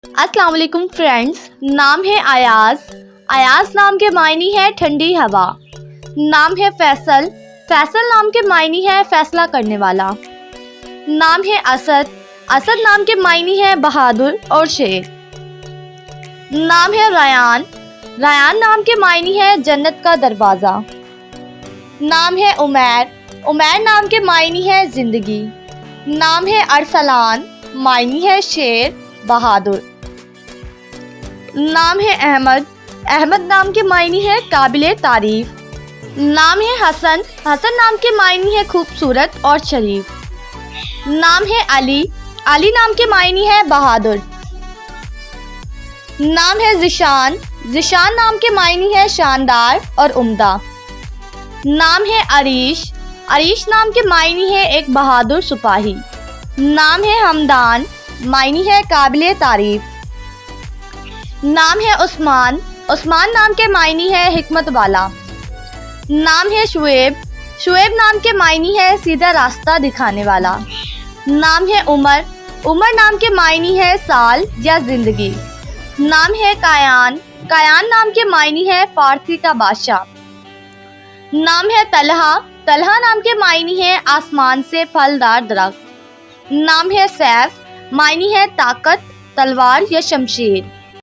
अस्सलाम वालेकुम फ्रेंड्स। नाम है अयाज। अयाज नाम के मायने है ठंडी हवा। नाम है फैसल। फैसल नाम के मायने है फैसला करने वाला। नाम है असद। असद नाम के मायने है बहादुर और शेर। नाम है रयान। रयान नाम के मायने है जन्नत का दरवाज़ा। नाम है उमैर। उमैर नाम के मायने है जिंदगी। नाम है अरसलान। मायने है शेर, बहादुर। नाम है अहमद। अहमद नाम के मायने है काबिले तारीफ। नाम है हसन। हसन नाम के मायने है खूबसूरत और शरीफ। नाम है अली। अली नाम के मायने है बहादुर। नाम है जिशान। जिशान नाम के मायने है शानदार और उम्दा। नाम है अरीश। अरीश नाम के मायने है एक बहादुर सिपाही। नाम है हमदान। मायने है काबिले तारीफ। नाम है उस्मान। उस्मान नाम के मायने है हिकमत वाला। नाम है शुएब। शुएब नाम के मायने है सीधा रास्ता दिखाने वाला। नाम है उमर। उमर नाम के मायने है साल या जिंदगी। नाम है कायान। कायान नाम के मायने है फारसी का बादशाह। नाम है तलहा। तलहा नाम के मायने है आसमान से फलदार दरख्त। नाम है सैफ। मायने है ताकत, तलवार या शमशीर।